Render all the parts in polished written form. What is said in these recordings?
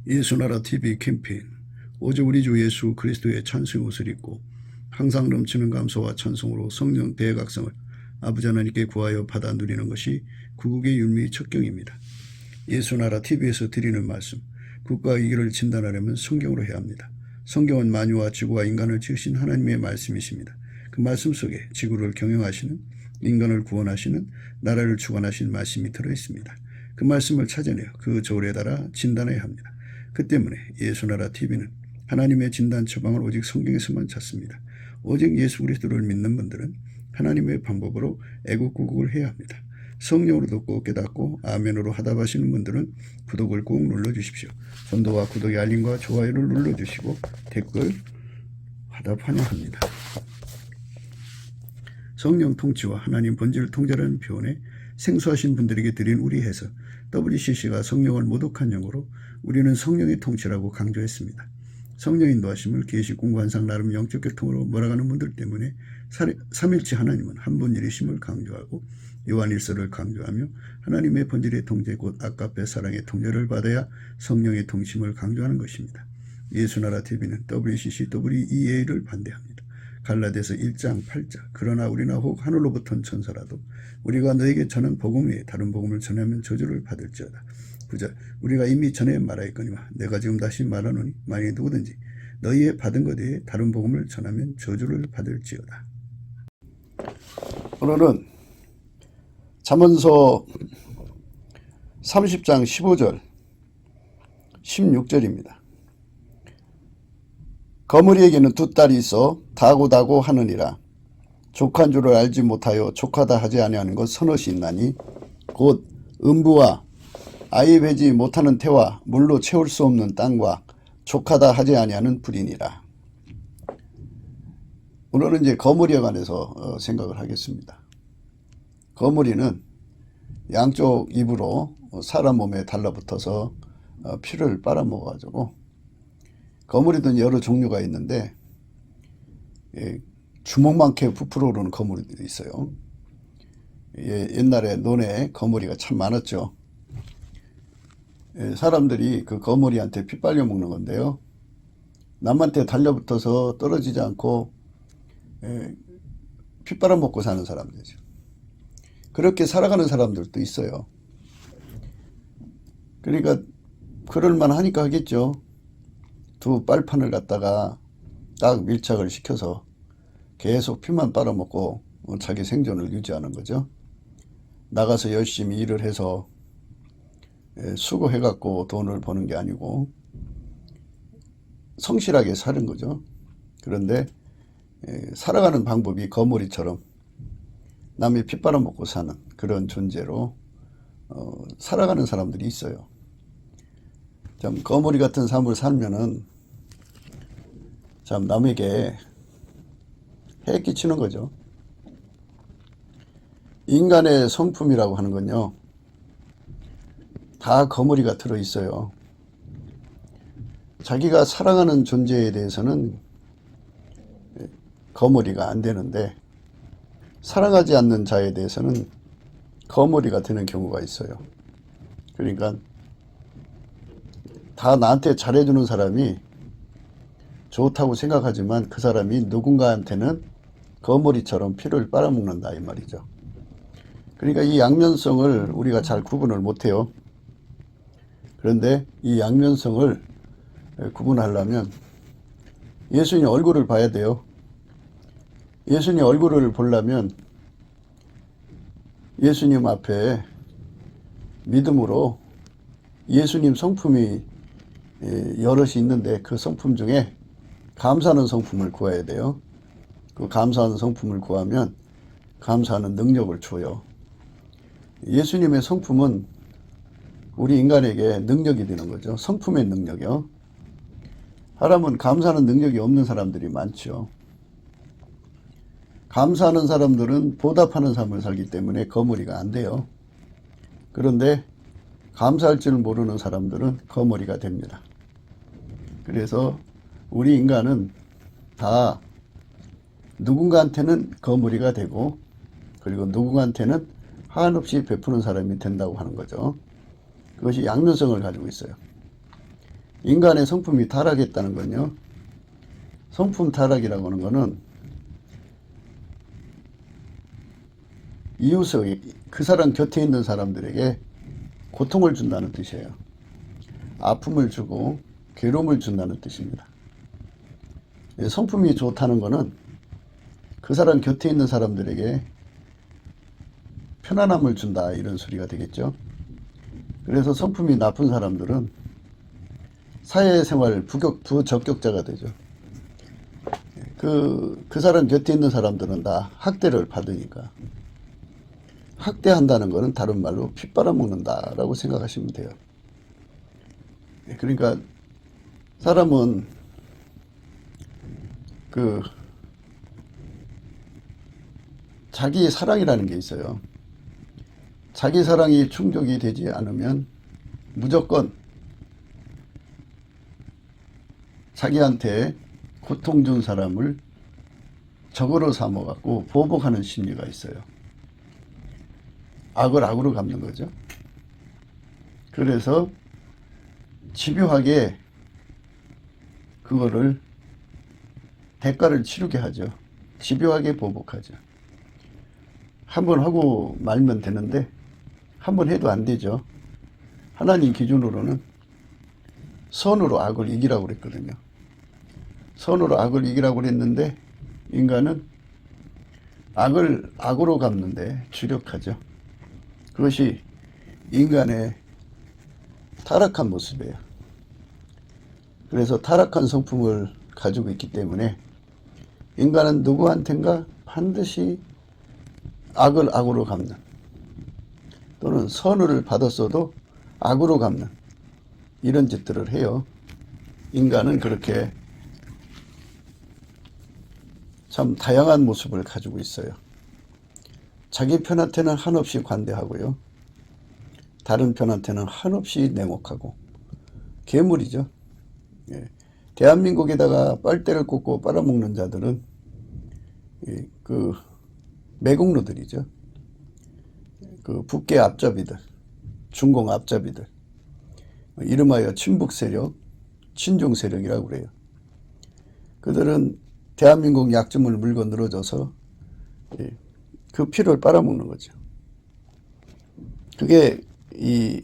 예수나라 TV 캠페인 오직 우리 주 예수 그리스도의 찬송의 옷을 입고 항상 넘치는 감사와 찬송으로 성령 대각성을 아버지 하나님께 구하여 받아 누리는 것이 구국의 윤미 척경입니다. 예수나라 TV에서 드리는 말씀, 국가 위기를 진단하려면 성경으로 해야 합니다. 성경은 만유와 지구와 인간을 지으신 하나님의 말씀이십니다. 그 말씀 속에 지구를 경영하시는, 인간을 구원하시는, 나라를 주관하시는 말씀이 들어있습니다. 그 말씀을 찾아내어 그 저울에 따라 진단해야 합니다. 그 때문에 예수나라 TV는 하나님의 진단 처방을 오직 성경에서만 찾습니다. 오직 예수 그리스도를 믿는 분들은 하나님의 방법으로 애국구국을 해야 합니다. 성령으로 듣고 깨닫고 아멘으로 하답하시는 분들은 구독을 꼭 눌러주십시오. 전도와 구독의 알림과 좋아요를 눌러주시고 댓글 화답 환영합니다. 성령 통치와 하나님 본질 통제라는 표현에 생소하신 분들에게 드린 우리 해석, WCC가 성령을 모독한 용어로 우리는 성령의 통치라고 강조했습니다. 성령 인도하심을 계시 공관상 나름 영적 교통으로 몰아가는 분들 때문에 삼일체 하나님은 한 분일이심을 강조하고 요한일서를 강조하며 하나님의 본질의 통제 곧 아까페 사랑의 통제를 받아야 성령의 통심을 강조하는 것입니다. 예수나라 TV는 WCC, WEA를 반대합니다. 갈라디아서 1장 8절 그러나 우리나 혹 하늘로부터 온 천사라도 우리가 너에게 전한 복음 외에 다른 복음을 전하면 저주를 받을지어다. 9절 우리가 이미 전에 말하였거니와 내가 지금 다시 말하노니 만일 누구든지 너희의 받은 것 외에 다른 복음을 전하면 저주를 받을지어다. 오늘은 잠언서 30장 15절 16절입니다. 거물이에게는 두 딸이 있어 다고다고 하느니라. 족한 줄을 알지 못하여 족하다 하지 아니하는 것 서너시 있나니 곧 음부와 아이 베지 못하는 태와 물로 채울 수 없는 땅과 족하다 하지 아니하는 불이니라. 오늘은 이제 거물이에 관해서 생각을 하겠습니다. 거물이는 양쪽 입으로 사람 몸에 달라붙어서 피를 빨아먹어가지고 거물이든 여러 종류가 있는데 주먹만큼 부풀어 오르는 거물이도 있어요. 옛날에 논에 거물이가 참 많았죠. 사람들이 그 거물이한테 피 빨려 먹는 건데요. 남한테 달려붙어서 떨어지지 않고 피 빨아먹고 사는 사람들이죠. 그렇게 살아가는 사람들도 있어요. 그러니까 그럴만 하니까 하겠죠. 두 빨판을 갖다가 딱 밀착을 시켜서 계속 피만 빨아먹고 자기 생존을 유지하는 거죠. 나가서 열심히 일을 해서 수고해갖고 돈을 버는 게 아니고 성실하게 사는 거죠. 그런데 살아가는 방법이 거물이처럼 남의 피 빨아먹고 사는 그런 존재로 살아가는 사람들이 있어요. 참 거물이 같은 삶을 살면은 참 남에게 해 끼치는 거죠. 인간의 성품이라고 하는 건요, 다 거물이가 들어있어요. 자기가 사랑하는 존재에 대해서는 거물이가 안 되는데 사랑하지 않는 자에 대해서는 거물이가 되는 경우가 있어요. 그러니까 다 나한테 잘해주는 사람이 좋다고 생각하지만 그 사람이 누군가한테는 거물이처럼 피를 빨아먹는다 이 말이죠. 그러니까 이 양면성을 우리가 잘 구분을 못해요. 그런데 이 양면성을 구분하려면 예수님 얼굴을 봐야 돼요. 예수님 얼굴을 보려면 예수님 앞에 믿음으로 예수님 성품이 여럿이 있는데 그 성품 중에 감사하는 성품을 구해야 돼요. 그 감사하는 성품을 구하면 감사하는 능력을 줘요. 예수님의 성품은 우리 인간에게 능력이 되는 거죠. 성품의 능력이요. 사람은 감사하는 능력이 없는 사람들이 많죠. 감사하는 사람들은 보답하는 삶을 살기 때문에 거물이가 안 돼요. 그런데 감사할 줄 모르는 사람들은 거물이가 됩니다. 그래서 우리 인간은 다 누군가한테는 거물이가 되고 그리고 누군가한테는 한없이 베푸는 사람이 된다고 하는 거죠. 그것이 양면성을 가지고 있어요. 인간의 성품이 타락했다는 건요, 성품 타락이라고 하는 거는 이웃의, 그 사람 곁에 있는 사람들에게 고통을 준다는 뜻이에요. 아픔을 주고 괴로움을 준다는 뜻입니다. 성품이 좋다는 거는 그 사람 곁에 있는 사람들에게 편안함을 준다, 이런 소리가 되겠죠. 그래서 성품이 나쁜 사람들은 사회생활 부적격자가 되죠. 그 사람 곁에 있는 사람들은 다 학대를 받으니까. 학대한다는 것은 다른 말로 피 빨아먹는다라고 생각하시면 돼요. 그러니까 사람은 자기 사랑이라는 게 있어요. 자기 사랑이 충족이 되지 않으면 무조건 자기한테 고통 준 사람을 적으로 삼아갖고 보복하는 심리가 있어요. 악을 악으로 갚는 거죠. 그래서 집요하게 그거를 대가를 치르게 하죠. 집요하게 보복하죠. 한번 하고 말면 되는데 한번 해도 안 되죠. 하나님 기준으로는 선으로 악을 이기라고 그랬거든요. 선으로 악을 이기라고 그랬는데 인간은 악을 악으로 갚는데 주력하죠. 그것이 인간의 타락한 모습이에요. 그래서 타락한 성품을 가지고 있기 때문에 인간은 누구한텐가 반드시 악을 악으로 갚는, 또는 선을 받았어도 악으로 갚는 이런 짓들을 해요. 인간은 그렇게 참 다양한 모습을 가지고 있어요. 자기 편한테는 한없이 관대하고요, 다른 편한테는 한없이 냉혹하고 괴물이죠. 예. 대한민국에다가 빨대를 꽂고 빨아먹는 자들은 그 매국노들이죠. 그 북계 앞잡이들, 중공 앞잡이들, 이름하여 친북 세력, 친중 세력이라고 그래요. 그들은 대한민국 약점을 물고 늘어져서 그 피를 빨아먹는 거죠. 그게 이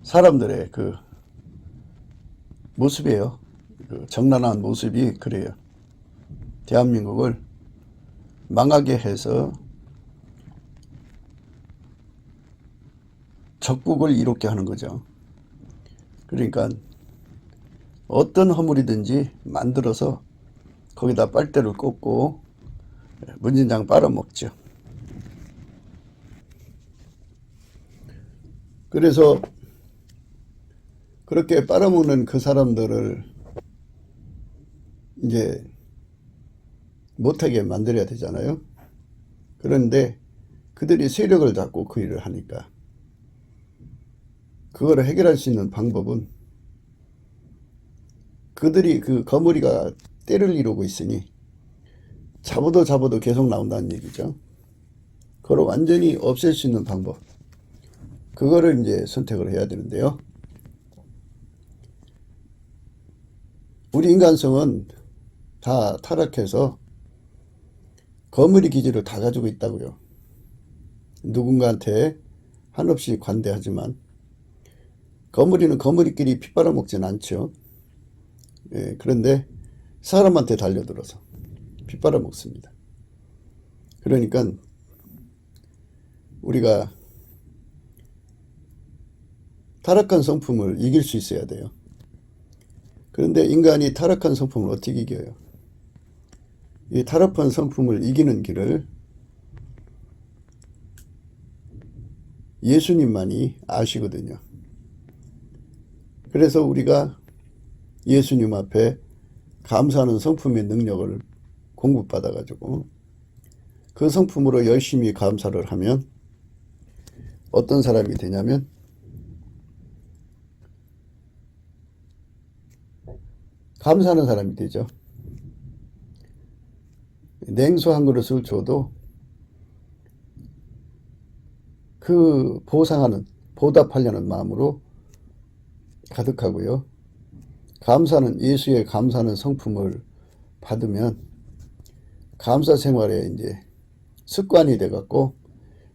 사람들의 그 모습이에요. 그 정난한 모습이 그래요. 대한민국을 망하게 해서 적국을 이롭게 하는 거죠. 그러니까 어떤 허물이든지 만들어서 거기다 빨대를 꽂고 문진장 빨아먹죠. 그래서 그렇게 빨아먹는 그 사람들을 이제 못하게 만들어야 되잖아요. 그런데 그들이 세력을 잡고 그 일을 하니까 그거를 해결할 수 있는 방법은, 그들이 그 거머리가 때를 이루고 있으니 잡아도 계속 나온다는 얘기죠. 그걸 완전히 없앨 수 있는 방법, 그거를 이제 선택을 해야 되는데요. 우리 인간성은 다 타락해서 거머리 기질을 다 가지고 있다고요. 누군가한테 한없이 관대하지만 거머리는 거머리끼리 피 빨아먹진 않죠. 예, 그런데 사람한테 달려들어서 피 빨아먹습니다. 그러니까 우리가 타락한 성품을 이길 수 있어야 돼요. 그런데 인간이 타락한 성품을 어떻게 이겨요? 이 타락한 성품을 이기는 길을 예수님만이 아시거든요. 그래서 우리가 예수님 앞에 감사하는 성품의 능력을 공급받아 가지고 그 성품으로 열심히 감사를 하면 어떤 사람이 되냐면 감사하는 사람이 되죠. 냉수 한 그릇을 줘도 그 보상하는, 보답하려는 마음으로 가득하고요. 감사는, 예수의 감사는 성품을 받으면 감사 생활에 이제 습관이 돼갖고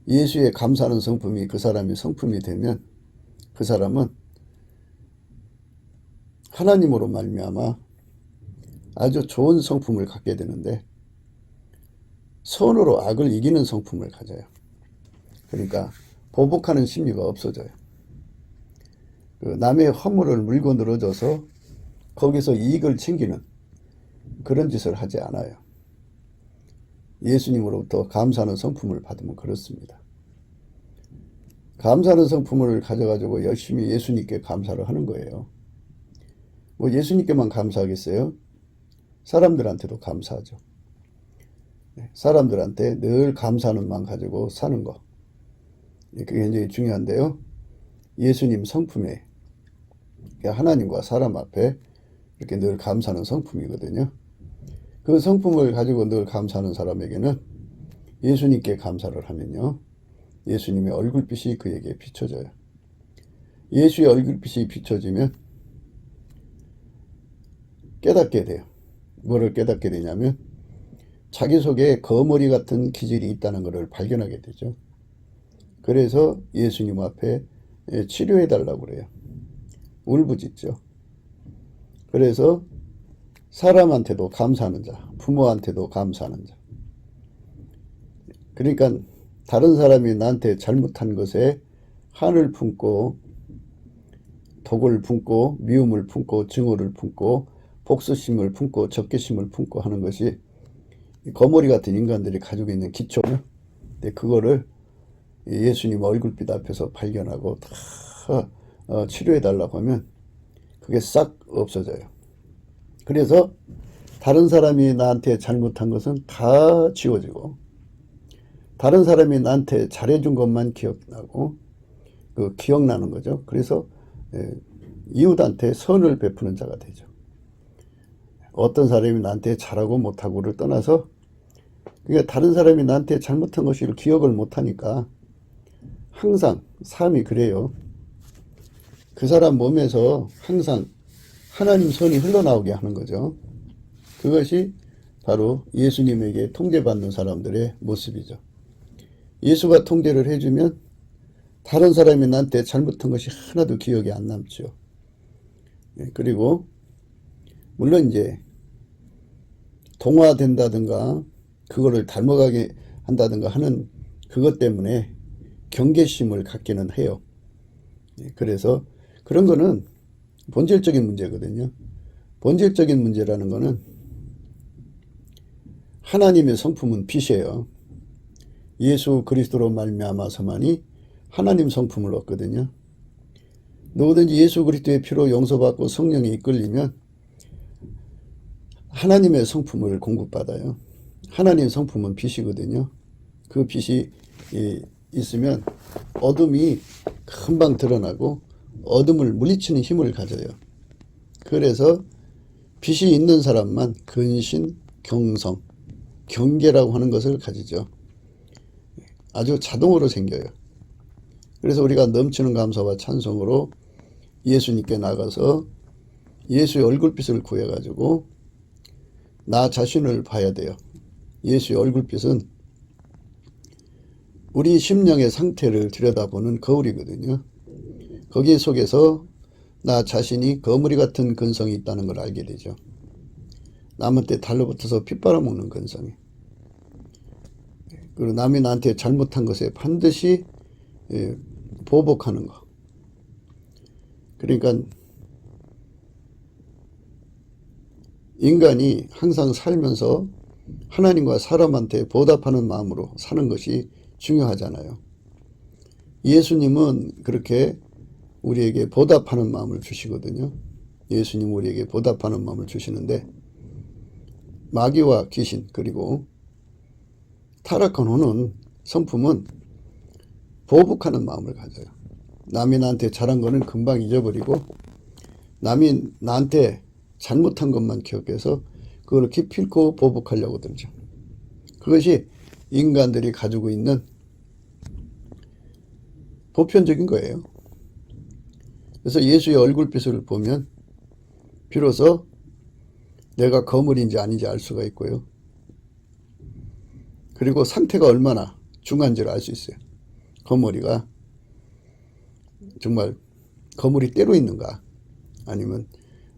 예수의 감사하는 성품이 그 사람의 성품이 되면 그 사람은 하나님으로 말미암아 아주 좋은 성품을 갖게 되는데 선으로 악을 이기는 성품을 가져요. 그러니까 보복하는 심리가 없어져요. 그 남의 허물을 물고 늘어져서 거기서 이익을 챙기는 그런 짓을 하지 않아요. 예수님으로부터 감사하는 성품을 받으면 그렇습니다. 감사하는 성품을 가져가지고 열심히 예수님께 감사를 하는 거예요. 뭐 예수님께만 감사하겠어요? 사람들한테도 감사하죠. 사람들한테 늘 감사하는 마음 가지고 사는 거. 그게 굉장히 중요한데요. 예수님 성품에 하나님과 사람 앞에 이렇게 늘 감사하는 성품이거든요. 그 성품을 가지고 늘 감사하는 사람에게는 예수님께 감사를 하면요. 예수님의 얼굴빛이 그에게 비춰져요. 예수의 얼굴빛이 비춰지면 깨닫게 돼요. 뭐를 깨닫게 되냐면 자기 속에 거머리 같은 기질이 있다는 것을 발견하게 되죠. 그래서 예수님 앞에 치료해 달라고 그래요. 울부짖죠. 그래서 사람한테도 감사하는 자, 부모한테도 감사하는 자. 그러니까 다른 사람이 나한테 잘못한 것에 한을 품고 독을 품고 미움을 품고 증오를 품고 복수심을 품고 적개심을 품고 하는 것이 거머리 같은 인간들이 가지고 있는 기초예요. 근데 그거를 예수님 얼굴빛 앞에서 발견하고 다 치료해 달라고 하면 그게 싹 없어져요. 그래서 다른 사람이 나한테 잘못한 것은 다 지워지고 다른 사람이 나한테 잘해준 것만 기억나고 기억나는 거죠. 그래서 이웃한테 선을 베푸는 자가 되죠. 어떤 사람이 나한테 잘하고 못하고를 떠나서 그러니까 다른 사람이 나한테 잘못한 것을 기억을 못하니까 항상 삶이 그래요. 그 사람 몸에서 항상 하나님 선이 흘러나오게 하는 거죠. 그것이 바로 예수님에게 통제받는 사람들의 모습이죠. 예수가 통제를 해주면 다른 사람이 나한테 잘못한 것이 하나도 기억이 안 남죠. 그리고 물론 이제 동화된다든가 그거를 닮아가게 한다든가 하는 그것 때문에 경계심을 갖기는 해요. 그래서 그런 거는 본질적인 문제거든요. 본질적인 문제라는 거는 하나님의 성품은 빛이에요. 예수 그리스도로 말미암아서만이 하나님 성품을 얻거든요. 누구든지 예수 그리스도의 피로 용서받고 성령에 이끌리면 하나님의 성품을 공급받아요. 하나님 성품은 빛이거든요. 그 빛이 있으면 어둠이 금방 드러나고 어둠을 물리치는 힘을 가져요. 그래서 빛이 있는 사람만 근신, 경성, 경계라고 하는 것을 가지죠. 아주 자동으로 생겨요. 그래서 우리가 넘치는 감사와 찬송으로 예수님께 나가서 예수의 얼굴빛을 구해가지고 나 자신을 봐야 돼요. 예수의 얼굴빛은 우리 심령의 상태를 들여다보는 거울이거든요. 거기 속에서 나 자신이 거머리 같은 근성이 있다는 걸 알게 되죠. 남한테 달라붙어서 피 빨아먹는 근성이. 그리고 남이 나한테 잘못한 것에 반드시 보복하는 거. 그러니까 인간이 항상 살면서 하나님과 사람한테 보답하는 마음으로 사는 것이 중요하잖아요. 예수님은 그렇게 우리에게 보답하는 마음을 주시거든요. 예수님 우리에게 보답하는 마음을 주시는데 마귀와 귀신 그리고 타락한 후는 성품은 보복하는 마음을 가져요. 남이 나한테 잘한 거는 금방 잊어버리고 남이 나한테 잘못한 것만 기억해서 그걸 기필코 보복하려고 들죠. 그것이 인간들이 가지고 있는 보편적인 거예요. 그래서 예수의 얼굴빛을 보면 비로소 내가 거물인지 아닌지 알 수가 있고요. 그리고 상태가 얼마나 중한지를 알 수 있어요. 거물이가 정말 거물이 때로 있는가 아니면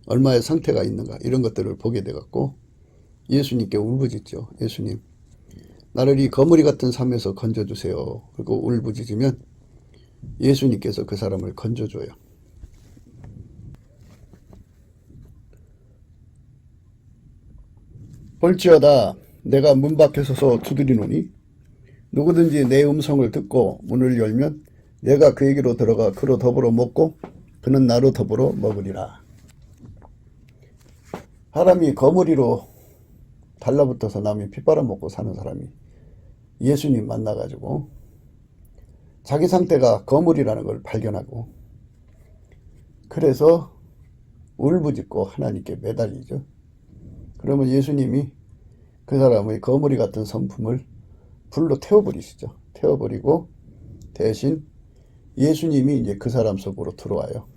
얼마의 상태가 있는가 이런 것들을 보게 돼갖고 예수님께 울부짖죠. 예수님, 나를 이 거물이 같은 삶에서 건져주세요. 그리고 울부짖으면 예수님께서 그 사람을 건져줘요. 볼지어다 내가 문 밖에 서서 두드리노니 누구든지 내 음성을 듣고 문을 열면 내가 그에게로 들어가 그로 더불어 먹고 그는 나로 더불어 먹으리라. 사람이 거물이로 달라붙어서 남이 핏바람먹고 사는 사람이 예수님 만나가지고 자기 상태가 거물이라는 걸 발견하고 그래서 울부짖고 하나님께 매달리죠. 그러면 예수님이 그 사람의 거물이 같은 성품을 불로 태워버리시죠. 태워버리고 대신 예수님이 이제 그 사람 속으로 들어와요.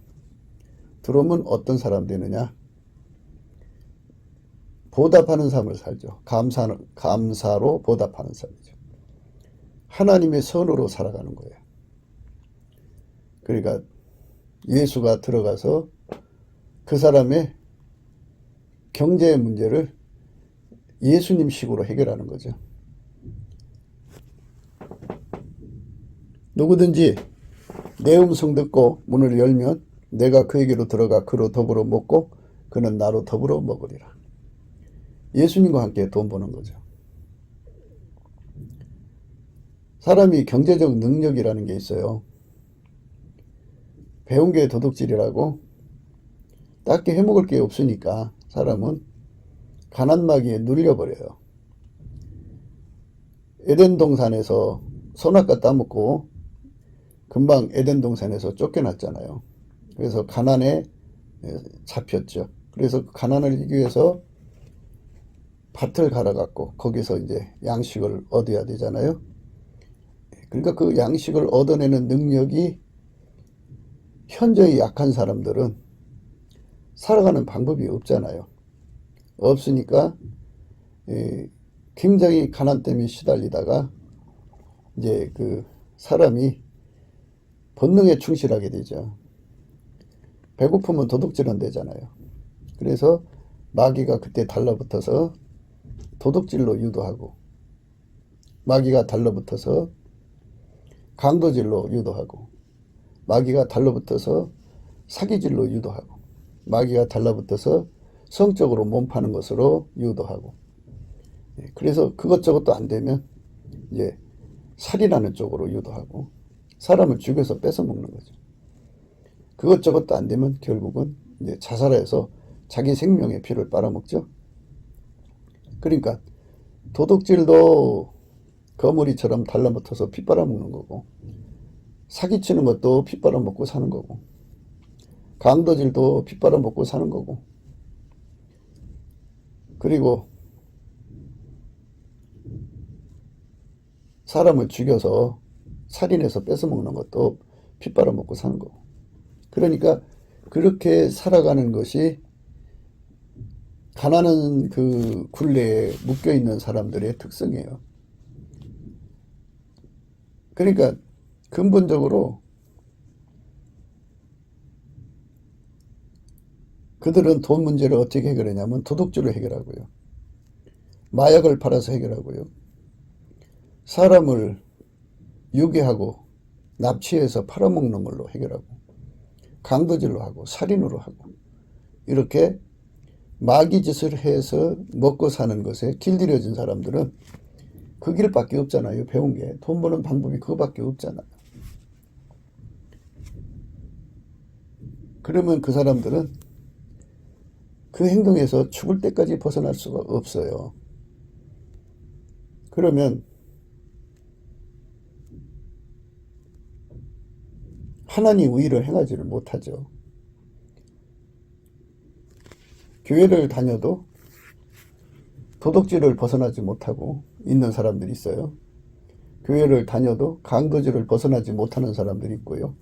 들어오면 어떤 사람 되느냐? 보답하는 삶을 살죠. 감사로 보답하는 삶이죠. 하나님의 선으로 살아가는 거예요. 그러니까 예수가 들어가서 그 사람의 경제의 문제를 예수님식으로 해결하는 거죠. 누구든지 내 음성 듣고 문을 열면 내가 그에게로 들어가 그로 더불어 먹고 그는 나로 더불어 먹으리라. 예수님과 함께 돈 버는 거죠. 사람이 경제적 능력이라는 게 있어요. 배운 게 도둑질이라고 딱히 해먹을 게 없으니까 사람은 가난마귀에 눌려버려요. 에덴 동산에서 선악과 따먹고 금방 에덴 동산에서 쫓겨났잖아요. 그래서 가난에 잡혔죠. 그래서 가난을 이기기 위해서 밭을 갈아갖고 거기서 이제 양식을 얻어야 되잖아요. 그러니까 그 양식을 얻어내는 능력이 현저히 약한 사람들은 살아가는 방법이 없잖아요. 없으니까 굉장히 가난 때문에 시달리다가 이제 그 사람이 본능에 충실하게 되죠. 배고프면 도둑질은 되잖아요. 그래서 마귀가 그때 달라붙어서 도둑질로 유도하고 마귀가 달라붙어서 강도질로 유도하고 마귀가 달라붙어서 사기질로 유도하고 마귀가 달라붙어서 성적으로 몸 파는 것으로 유도하고 그래서 그것저것도 안 되면 이제 살인하는 쪽으로 유도하고 사람을 죽여서 뺏어 먹는 거죠. 그것저것도 안 되면 결국은 이제 자살해서 자기 생명의 피를 빨아먹죠. 그러니까 도둑질도 거물이처럼 달라붙어서 피 빨아먹는 거고 사기치는 것도 피 빨아먹고 사는 거고 강도질도 피 빨아먹고 사는 거고 그리고 사람을 죽여서 살인해서 뺏어먹는 것도 피 빨아먹고 사는 거고 그러니까 그렇게 살아가는 것이 가난한 그 굴레에 묶여있는 사람들의 특성이에요. 그러니까 근본적으로 그들은 돈 문제를 어떻게 해결하냐면 도둑질로 해결하고요. 마약을 팔아서 해결하고요. 사람을 유괴하고 납치해서 팔아먹는 걸로 해결하고 강도질로 하고 살인으로 하고 이렇게 마귀짓을 해서 먹고 사는 것에 길들여진 사람들은 그 길밖에 없잖아요. 배운 게. 돈 버는 방법이 그거밖에 없잖아요. 그러면 그 사람들은 그 행동에서 죽을 때까지 벗어날 수가 없어요. 그러면 하나님 의를 행하지를 못하죠. 교회를 다녀도 도둑질을 벗어나지 못하고 있는 사람들이 있어요. 교회를 다녀도 강도질을 벗어나지 못하는 사람들이 있고요.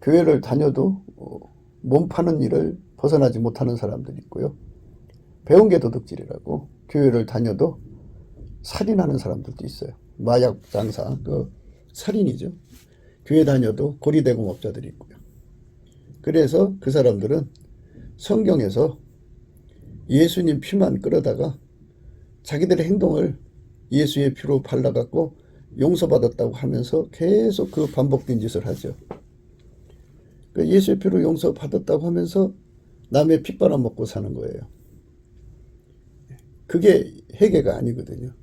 교회를 다녀도 몸 파는 일을 벗어나지 못하는 사람들이 있고요. 배운 게 도둑질이라고 교회를 다녀도 살인하는 사람들도 있어요. 마약 장사, 살인이죠. 교회 다녀도 고리대공업자들이 있고요. 그래서 그 사람들은 성경에서 예수님 피만 끌어다가 자기들의 행동을 예수의 피로 발라갖고 용서받았다고 하면서 계속 그 반복된 짓을 하죠. 예수의 피로 용서받았다고 하면서 남의 피 빨아먹고 사는 거예요. 그게 회개가 아니거든요.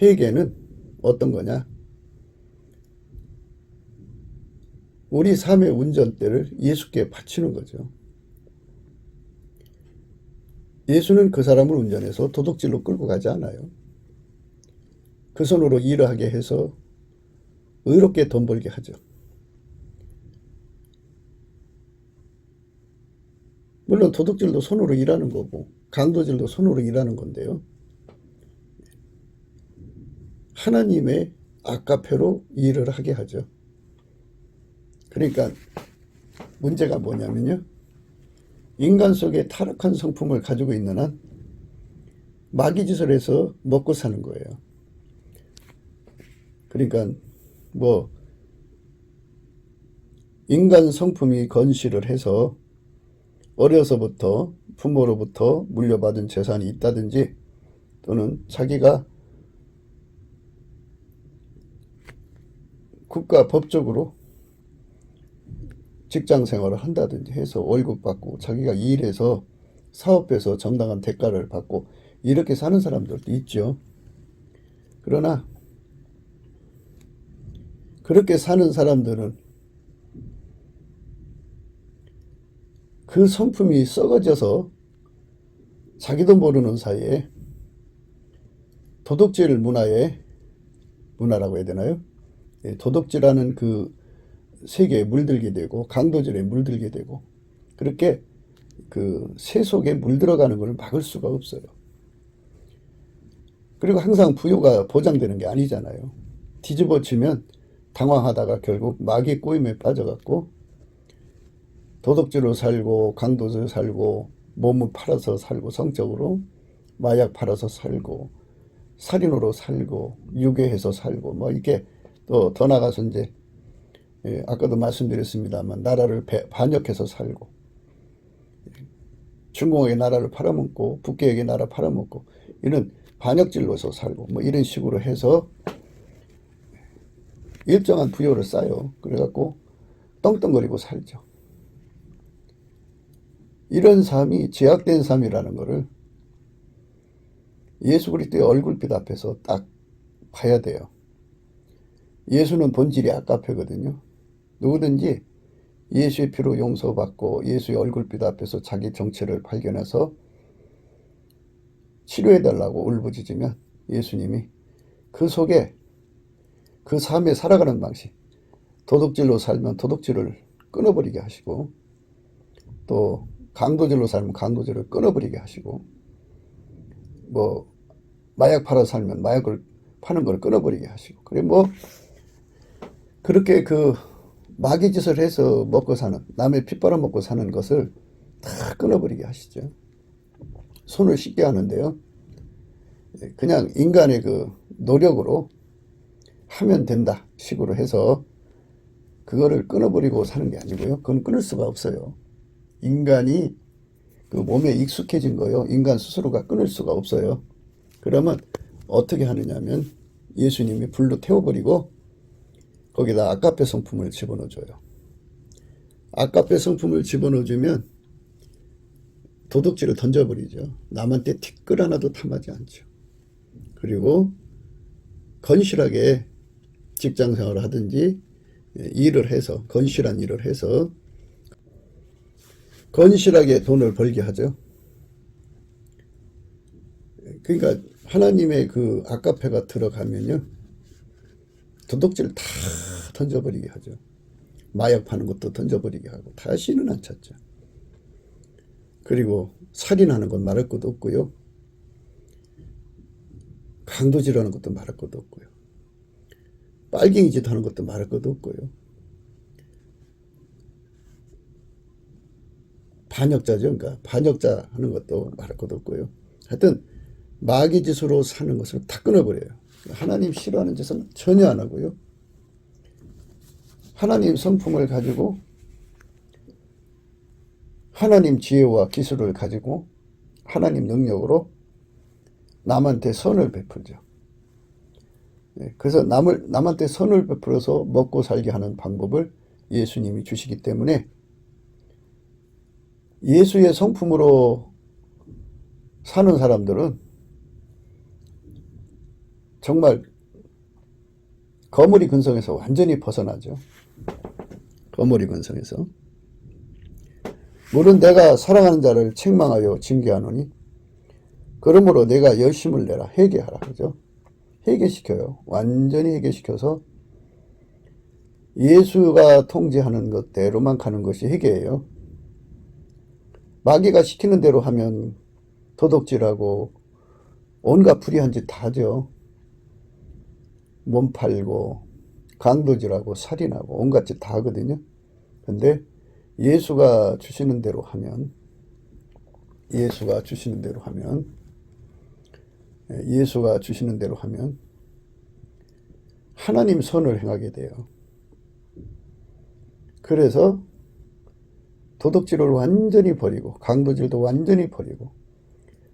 회개는 어떤 거냐? 우리 삶의 운전대를 예수께 바치는 거죠. 예수는 그 사람을 운전해서 도둑질로 끌고 가지 않아요. 그 손으로 일을 하게 해서 의롭게 돈 벌게 하죠. 물론 도둑질도 손으로 일하는 거고 강도질도 손으로 일하는 건데요. 하나님의 아까페로 일을 하게 하죠. 그러니까 문제가 뭐냐면요. 인간 속에 타락한 성품을 가지고 있는 한 마귀짓을 해서 먹고 사는 거예요. 그러니까 인간 성품이 건실을 해서 어려서부터 부모로부터 물려받은 재산이 있다든지 또는 자기가 국가 법적으로 직장 생활을 한다든지 해서 월급 받고 자기가 일해서 사업해서 정당한 대가를 받고 이렇게 사는 사람들도 있죠. 그러나 그렇게 사는 사람들은 그 성품이 썩어져서 자기도 모르는 사이에 도둑질 문화라고 해야 되나요? 도둑질하는 그 세계에 물들게 되고 강도질에 물들게 되고 그렇게 그 새 속에 물들어가는 걸 막을 수가 없어요. 그리고 항상 부유가 보장되는 게 아니잖아요. 뒤집어치면 당황하다가 결국 마귀 꼬임에 빠져갖고 도둑질로 살고 강도질 살고 몸을 팔아서 살고 성적으로 마약 팔아서 살고 살인으로 살고 유괴해서 살고 이렇게 또 더 나가서 이제 아까도 말씀드렸습니다만 나라를 반역해서 살고 중공에게 나라를 팔아먹고 북계에게 나라 팔아먹고 이런 반역질로서 살고 이런 식으로 해서 일정한 부여를 쌓여 그래갖고 떵떵거리고 살죠. 이런 삶이 죄악된 삶이라는 것을 예수 그리스도의 얼굴빛 앞에서 딱 봐야 돼요. 예수는 본질이 아까페거든요. 누구든지 예수의 피로 용서받고 예수의 얼굴빛 앞에서 자기 정체를 발견해서 치료해달라고 울부짖으면 예수님이 그 속에 그 삶에 살아가는 방식, 도둑질로 살면 도둑질을 끊어버리게 하시고 또 강도질로 살면 강도질을 끊어버리게 하시고 마약 팔아 살면 마약을 파는 걸 끊어버리게 하시고 그래 그렇게 그 마귀짓을 해서 먹고 사는 남의 피 빨아먹고 사는 것을 다 끊어버리게 하시죠. 손을 씻게 하는데요. 그냥 인간의 그 노력으로 하면 된다 식으로 해서 그거를 끊어버리고 사는 게 아니고요. 그건 끊을 수가 없어요. 인간이 그 몸에 익숙해진 거요. 인간 스스로가 끊을 수가 없어요. 그러면 어떻게 하느냐면 예수님이 불로 태워버리고 거기다 아까페 성품을 집어넣어줘요. 아까페 성품을 집어넣어주면 도둑질을 던져버리죠. 남한테 티끌 하나도 탐하지 않죠. 그리고 건실하게 직장생활을 하든지 일을 해서 건실한 일을 해서 건실하게 돈을 벌게 하죠. 그러니까 하나님의 그 아까페가 들어가면요. 도둑질 다 던져버리게 하죠. 마약 파는 것도 던져버리게 하고 다시는 안 찾죠. 그리고 살인하는 건 말할 것도 없고요. 강도질하는 것도 말할 것도 없고요. 빨갱이 짓 하는 것도 말할 것도 없고요. 반역자죠. 그러니까 반역자 하는 것도 말할 것도 없고요. 하여튼 마귀 짓으로 사는 것을 다 끊어버려요. 하나님 싫어하는 짓은 전혀 안 하고요. 하나님 성품을 가지고 하나님 지혜와 기술을 가지고 하나님 능력으로 남한테 선을 베풀죠. 그래서 남한테 선을 베풀어서 먹고 살게 하는 방법을 예수님이 주시기 때문에 예수의 성품으로 사는 사람들은 정말 거머리 근성에서 완전히 벗어나죠. 거머리 근성에서. 물은 내가 사랑하는 자를 책망하여 징계하노니 그러므로 내가 열심을 내라. 회개하라. 그죠? 회개시켜요. 완전히 회개시켜서 예수가 통제하는 것대로만 가는 것이 회개예요. 마귀가 시키는 대로 하면 도둑질하고 온갖 불의한 짓 다 하죠. 몸 팔고 강도질하고 살인하고 온갖 짓 다 하거든요. 근데 예수가 주시는 대로 하면 예수가 주시는 대로 하면 하나님 선을 행하게 돼요. 그래서 도둑질을 완전히 버리고 강도질도 완전히 버리고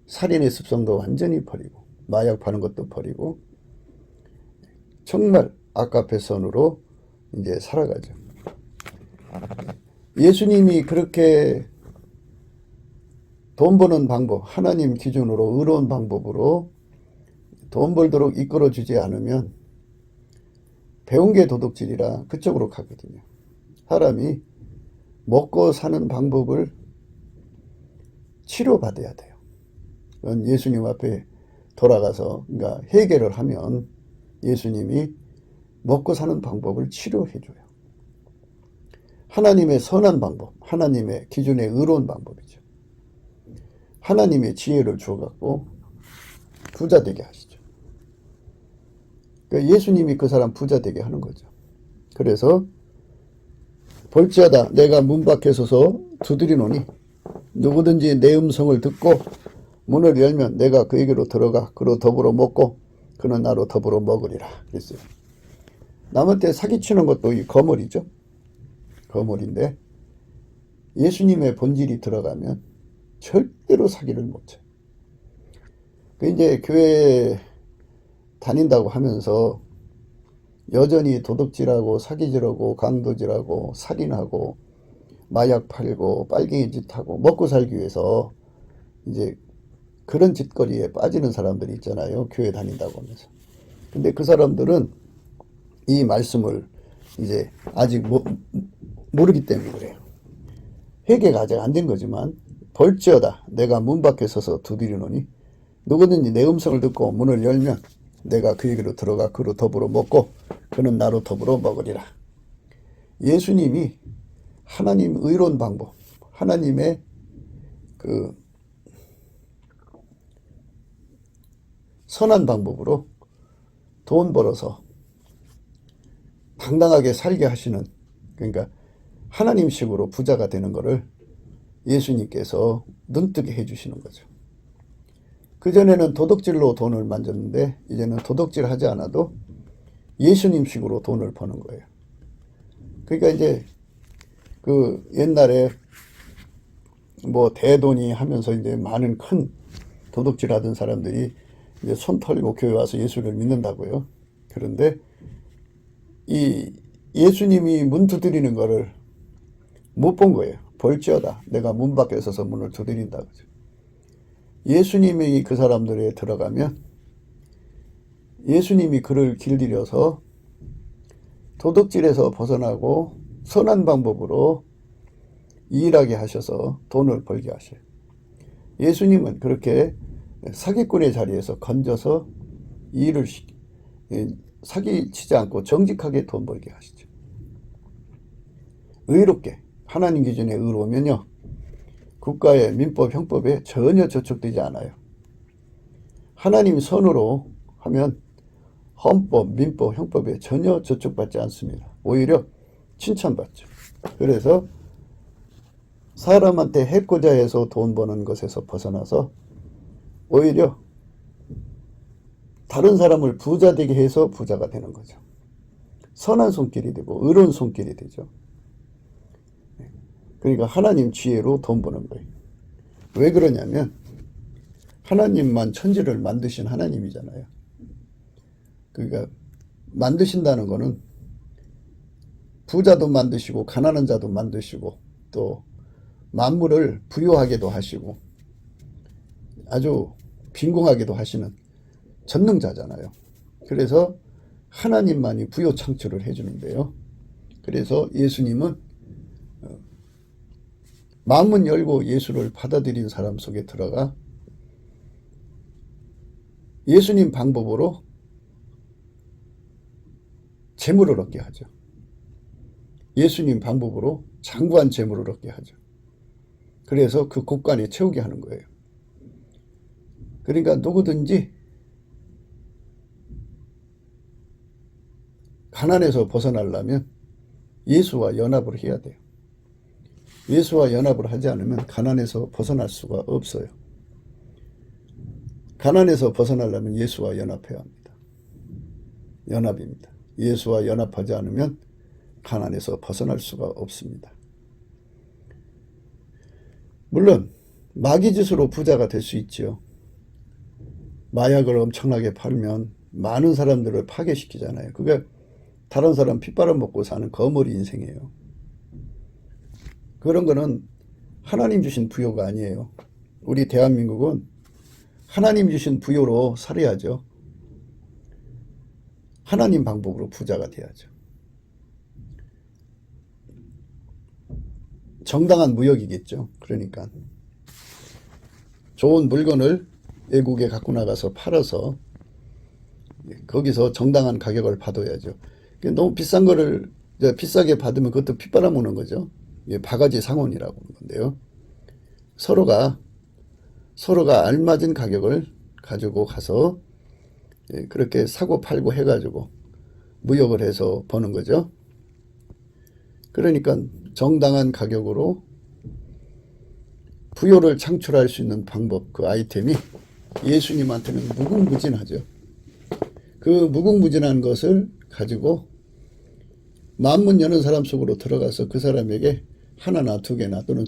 살인의 습성도 완전히 버리고 마약 파는 것도 버리고 정말 아까페선으로 이제 살아가죠. 예수님이 그렇게 돈 버는 방법, 하나님 기준으로 의로운 방법으로 돈 벌도록 이끌어주지 않으면 배운 게 도둑질이라 그쪽으로 가거든요. 사람이 먹고 사는 방법을 치료받아야 돼요. 그건 예수님 앞에 돌아가서 그러니까 회개를 하면 예수님이 먹고 사는 방법을 치료해 줘요. 하나님의 선한 방법, 하나님의 기준에 의로운 방법이죠. 하나님의 지혜를 주어갖고 부자 되게 하시죠. 그러니까 예수님이 그 사람 부자 되게 하는 거죠. 그래서 볼지어다 내가 문 밖에 서서 두드리노니 누구든지 내 음성을 듣고 문을 열면 내가 그에게로 들어가 그로 더불어 먹고 그는 나로 더불어 먹으리라 그랬어요. 남한테 사기치는 것도 이 거물이죠. 거물인데 예수님의 본질이 들어가면 절대로 사기를 못 쳐요. 그 이제 교회 다닌다고 하면서 여전히 도둑질하고 사기질하고 강도질하고 살인하고 마약 팔고 빨갱이 짓하고 먹고 살기 위해서 이제 그런 짓거리에 빠지는 사람들이 있잖아요. 교회 다닌다고 하면서. 근데 그 사람들은 이 말씀을 이제 아직 모르기 때문에 그래요. 회개가 아직 안 된 거지만 볼지어다 내가 문 밖에 서서 두드리노니 누구든지 내 음성을 듣고 문을 열면 내가 그에게로 들어가 그로 더불어 먹고 그는 나로 더불어 먹으리라. 예수님이 하나님 의로운 방법, 하나님의 그 선한 방법으로 돈 벌어서 당당하게 살게 하시는, 그러니까 하나님식으로 부자가 되는 것을 예수님께서 눈뜨게 해주시는 거죠. 그전에는 도둑질로 돈을 만졌는데 이제는 도둑질 하지 않아도 예수님식으로 돈을 버는 거예요. 그러니까 이제 그 옛날에 뭐 대돈이 하면서 이제 많은 큰 도둑질 하던 사람들이 이제 손 털고 교회 와서 예수를 믿는다고요. 그런데 이 예수님이 문 두드리는 거를 못 본 거예요. 볼지어다 내가 문 밖에 서서 문을 두드린다. 그죠. 예수님이 그 사람들에 들어가면 예수님이 그를 길들여서 도둑질에서 벗어나고 선한 방법으로 일하게 하셔서 돈을 벌게 하셔요. 예수님은 그렇게 사기꾼의 자리에서 건져서 일을 사기치지 않고 정직하게 돈 벌게 하시죠. 의롭게 하나님 기준에 의로우면요 국가의 민법 형법에 전혀 저촉되지 않아요. 하나님 선으로 하면 헌법, 민법, 형법에 전혀 저촉받지 않습니다. 오히려 칭찬받죠. 그래서 사람한테 해코자 해서 돈 버는 것에서 벗어나서 오히려 다른 사람을 부자 되게 해서 부자가 되는 거죠. 선한 손길이 되고 의로운 손길이 되죠. 그러니까 하나님 지혜로 돈 버는 거예요. 왜 그러냐면 하나님만 천지를 만드신 하나님이잖아요. 그러니까 만드신다는 거는 부자도 만드시고 가난한 자도 만드시고 또 만물을 부유하게도 하시고 아주 빈궁하게도 하시는 전능자잖아요. 그래서 하나님만이 부요 창출을 해주는데요. 그래서 예수님은 마음은 열고 예수를 받아들인 사람 속에 들어가 예수님 방법으로 재물을 얻게 하죠. 예수님 방법으로 장구한 재물을 얻게 하죠. 그래서 그 곳간에 채우게 하는 거예요. 그러니까 누구든지 가난에서 벗어나려면 예수와 연합을 해야 돼요. 예수와 연합을 하지 않으면 가난에서 벗어날 수가 없어요. 가난에서 벗어나려면 예수와 연합해야 합니다. 연합입니다. 예수와 연합하지 않으면 가난에서 벗어날 수가 없습니다. 물론 마귀짓으로 부자가 될 수 있죠. 마약을 엄청나게 팔면 많은 사람들을 파괴시키잖아요. 그게 다른 사람 피 빨아먹고 사는 거머리 인생이에요. 그런 거는 하나님 주신 부요가 아니에요. 우리 대한민국은 하나님 주신 부요로 살아야죠. 하나님 방법으로 부자가 돼야죠. 정당한 무역이겠죠. 그러니까 좋은 물건을 외국에 갖고 나가서 팔아서 거기서 정당한 가격을 받아야죠. 너무 비싼 거를 비싸게 받으면 그것도 피 빨아먹는 거죠. 바가지 상온이라고 하는 건데요. 서로가 알맞은 가격을 가지고 가서 그렇게 사고 팔고 해가지고 무역을 해서 버는 거죠. 그러니까 정당한 가격으로 부요를 창출할 수 있는 방법, 그 아이템이 예수님한테는 무궁무진하죠. 그 무궁무진한 것을 가지고 만문 여는 사람 속으로 들어가서 그 사람에게 하나나 두 개나 또는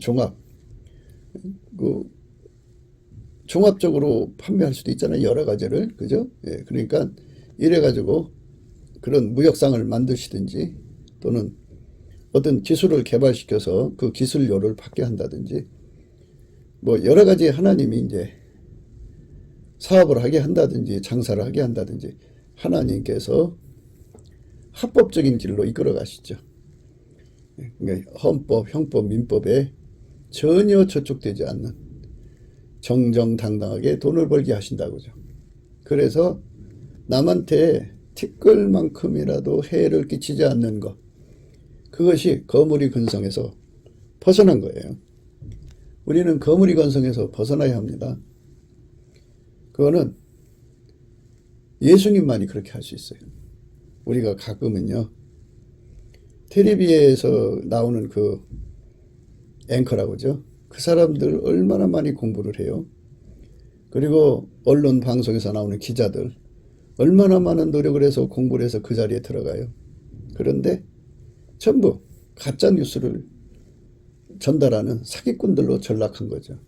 종합적으로 판매할 수도 있잖아요. 여러 가지를. 그죠? 예, 그러니까 이래가지고 그런 무역상을 만드시든지 또는 어떤 기술을 개발시켜서 그 기술료를 받게 한다든지 뭐 여러 가지 하나님이 이제 사업을 하게 한다든지 장사를 하게 한다든지 하나님께서 합법적인 길로 이끌어 가시죠. 그러니까 헌법, 형법, 민법에 전혀 저촉되지 않는 정정당당하게 돈을 벌게 하신다고죠. 그래서 남한테 티끌만큼이라도 해를 끼치지 않는 것, 그것이 거무리 근성에서 벗어난 거예요. 우리는 거무리 근성에서 벗어나야 합니다. 그거는 예수님만이 그렇게 할 수 있어요. 우리가 가끔은요, 텔레비에서 나오는 그 앵커라고 하죠. 그 사람들 얼마나 많이 공부를 해요. 그리고 언론 방송에서 나오는 기자들 얼마나 많은 노력을 해서 공부를 해서 그 자리에 들어가요. 그런데 전부 가짜 뉴스를 전달하는 사기꾼들로 전락한 거죠.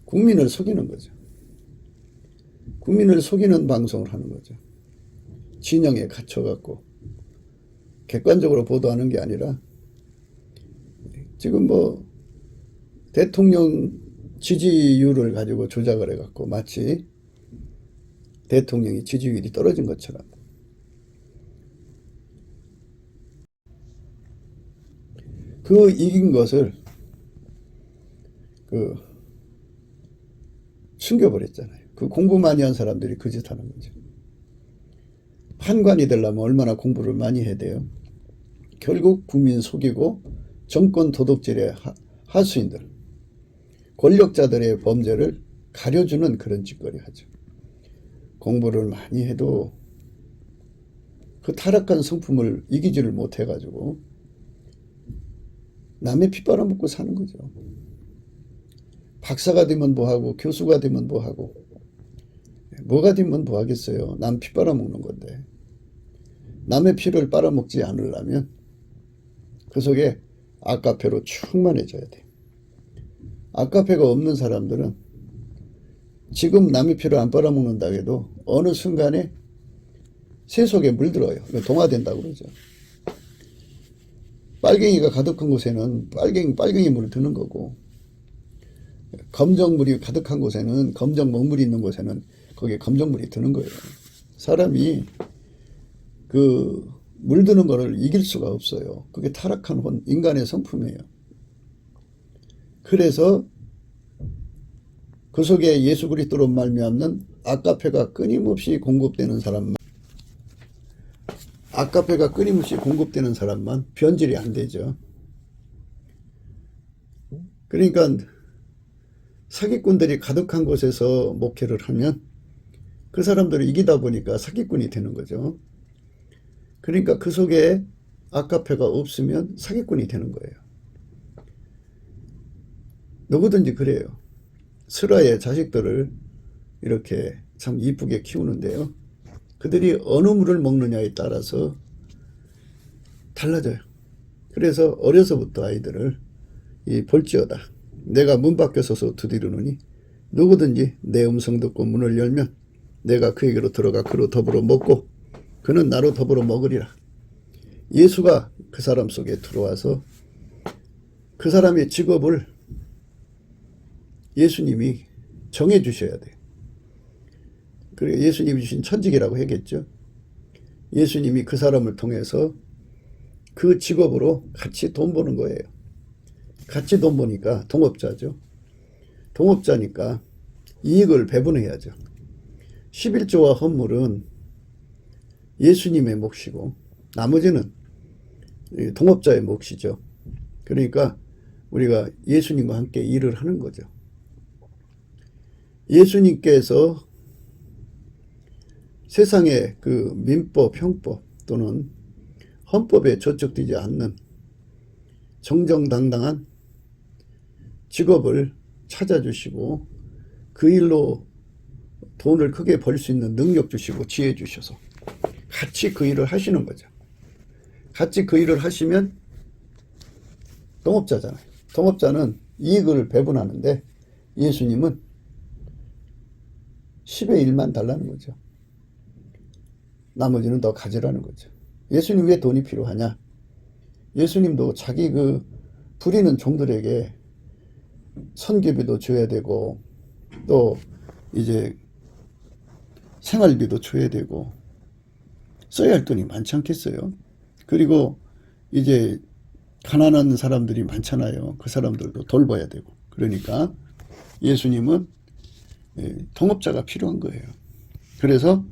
국민을 속이는 거죠. 국민을 속이는 방송을 하는 거죠. 진영에 갇혀갖고 객관적으로 보도하는 게 아니라 지금 뭐 대통령 지지율을 가지고 조작을 해갖고 마치 대통령이 지지율이 떨어진 것처럼 그 이긴 것을 숨겨버렸잖아요. 그 공부 많이 한 사람들이 그 짓 하는 거죠. 판관이 되려면 얼마나 공부를 많이 해야 돼요. 결국 국민 속이고 정권 도둑질의 하수인들, 권력자들의 범죄를 가려주는 그런 짓거리 하죠. 공부를 많이 해도 그 타락한 성품을 이기지를 못해가지고 남의 피 빨아먹고 사는 거죠. 박사가 되면 뭐하고 교수가 되면 뭐하고 뭐가 되면 뭐하겠어요. 남 피 빨아먹는 건데. 남의 피를 빨아먹지 않으려면 그 속에 아까페로 충만해져야 돼. 아까페가 없는 사람들은 지금 남의 피를 안 빨아먹는다 해도 어느 순간에 새 속에 물들어요. 동화된다고 그러죠. 빨갱이가 가득한 곳에는 빨갱이 물을 드는 거고, 검정물이 가득한 곳에는, 검정 먹물이 있는 곳에는 거기에 검정물이 드는 거예요. 사람이 그 물드는 거를 이길 수가 없어요. 그게 타락한 혼, 인간의 성품이에요. 그래서 그 속에 예수 그리스도로 말미암는 아까페가 끊임없이 공급되는 사람만, 아까페가 끊임없이 공급되는 사람만 변질이 안 되죠. 그러니까 사기꾼들이 가득한 곳에서 목회를 하면 그 사람들을 이기다 보니까 사기꾼이 되는 거죠. 그러니까 그 속에 아까페가 없으면 사기꾼이 되는 거예요. 누구든지 그래요. 슬아의 자식들을 이렇게 참 이쁘게 키우는데요. 그들이 어느 물을 먹느냐에 따라서 달라져요. 그래서 어려서부터 아이들을 볼지어다. 내가 문 밖에 서서 두드리노니 누구든지 내 음성 듣고 문을 열면 내가 그에게로 들어가 그로 더불어 먹고 그는 나로 더불어 먹으리라. 예수가 그 사람 속에 들어와서 그 사람의 직업을 예수님이 정해 주셔야 돼요. 그리고 예수님이 주신 천직이라고 하겠죠. 예수님이 그 사람을 통해서 그 직업으로 같이 돈 버는 거예요. 같이 돈 버니까 동업자죠. 동업자니까 이익을 배분해야죠. 11조와 헌물은 예수님의 몫이고 나머지는 동업자의 몫이죠. 그러니까 우리가 예수님과 함께 일을 하는 거죠. 예수님께서 세상의 그 민법, 형법 또는 헌법에 저촉되지 않는 정정당당한 직업을 찾아주시고 그 일로 돈을 크게 벌 수 있는 능력 주시고 지혜 주셔서 같이 그 일을 하시는 거죠. 같이 그 일을 하시면 동업자잖아요. 동업자는 이익을 배분하는데 예수님은 10의 1만 달라는 거죠. 나머지는 더 가지라는 거죠. 예수님 왜 돈이 필요하냐? 예수님도 자기 그 부리는 종들에게 선교비도 줘야 되고 또 이제 생활비도 줘야 되고 써야 할 돈이 많지 않겠어요? 그리고 이제 가난한 사람들이 많잖아요. 그 사람들도 돌봐야 되고. 그러니까 예수님은 동업자가 필요한 거예요. 그래서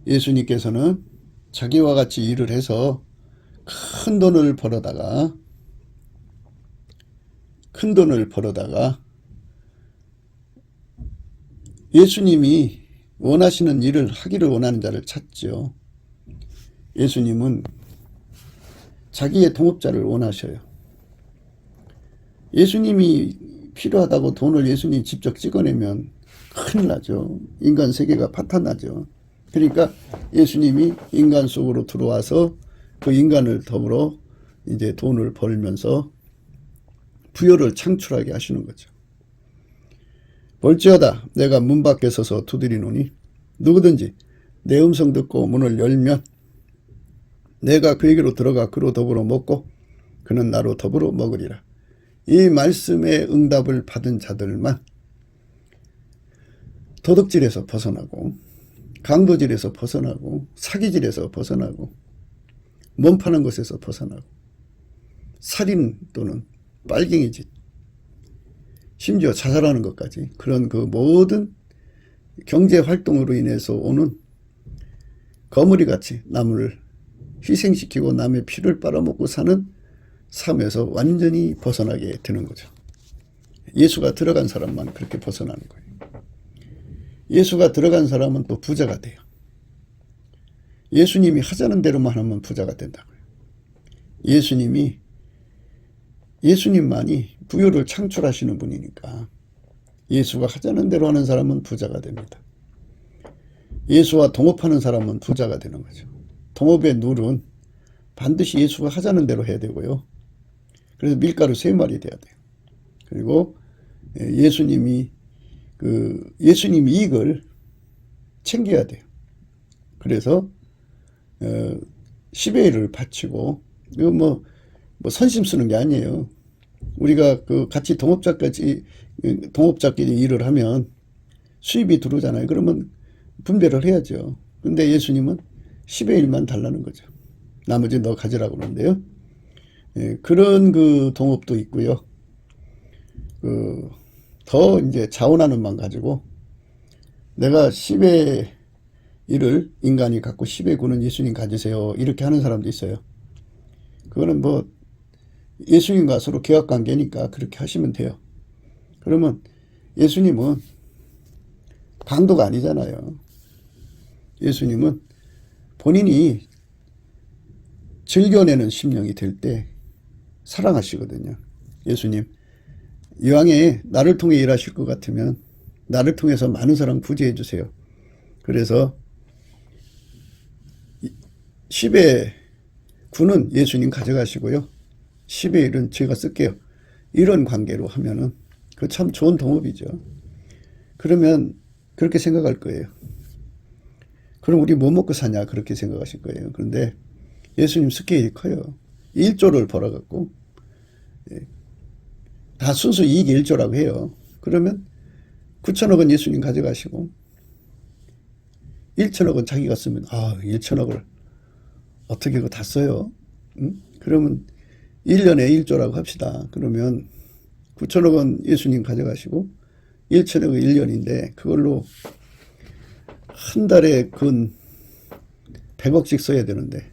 예수님께서는 자기와 같이 일을 해서 큰 돈을 벌어다가 예수님이 원하시는 일을 하기를 원하는 자를 찾죠. 예수님은 자기의 동업자를 원하셔요. 예수님이 필요하다고 돈을 예수님이 직접 찍어내면 큰일 나죠. 인간 세계가 파탄나죠. 그러니까 예수님이 인간 속으로 들어와서 그 인간을 더불어 이제 돈을 벌면서 부여를 창출하게 하시는 거죠. 볼지어다 내가 문 밖에 서서 두드리노니 누구든지 내 음성 듣고 문을 열면 내가 그에게로 들어가 그로 더불어 먹고 그는 나로 더불어 먹으리라. 이 말씀의 응답을 받은 자들만 도둑질에서 벗어나고 강도질에서 벗어나고 사기질에서 벗어나고 몸 파는 것에서 벗어나고 살인 또는 빨갱이짓 심지어 자살하는 것까지 그런 그 모든 경제활동으로 인해서 오는 거물이같이 남을 희생시키고 남의 피를 빨아먹고 사는 삶에서 완전히 벗어나게 되는 거죠. 예수가 들어간 사람만 그렇게 벗어나는 거예요. 예수가 들어간 사람은 또 부자가 돼요. 예수님이 하자는 대로만 하면 부자가 된다고요. 예수님만이 부유를 창출하시는 분이니까 예수가 하자는 대로 하는 사람은 부자가 됩니다. 예수와 동업하는 사람은 부자가 되는 거죠. 동업의 룰은 반드시 예수가 하자는 대로 해야 되고요. 그래서 밀가루 3마리 돼야 돼요. 그리고 예수님이 이익을 챙겨야 돼요. 그래서 10의 1을 바치고, 이거 뭐 선심 쓰는 게 아니에요. 우리가 같이 동업자끼리 일을 하면 수입이 들어오잖아요. 그러면 분배를 해야죠. 근데 예수님은 10의 1만 달라는 거죠. 나머지 너 가지라고 그러는데요. 그런 동업도 있고요. 더 이제 자원하는 만 가지고 내가 10의 1을 인간이 갖고 10의 9는 예수님 가지세요. 이렇게 하는 사람도 있어요. 그거는 예수님과 서로 계약관계니까 그렇게 하시면 돼요. 그러면 예수님은 강도가 아니잖아요. 예수님은 본인이 즐겨내는 심령이 될 때 사랑하시거든요. 예수님, 이왕에 나를 통해 일하실 것 같으면 나를 통해서 많은 사람 구제해 주세요. 그래서 10의 9는 예수님 가져가시고요. 10의 1은 제가 쓸게요. 이런 관계로 하면은 그 참 좋은 동업이죠. 그러면 그렇게 생각할 거예요. 그럼 우리 뭐 먹고 사냐 그렇게 생각하실 거예요. 그런데 예수님 스케일이 커요. 1조를 벌어갖고 다 순수 이익 1조라고 해요. 그러면 9천억은 예수님 가져가시고 1천억은 자기가 쓰면 1천억을 어떻게 그거 다 써요? 응? 그러면 1년에 1조라고 합시다. 그러면 9천억은 예수님 가져가시고 1천억은 1년인데 그걸로 한 달에 근 100억씩 써야 되는데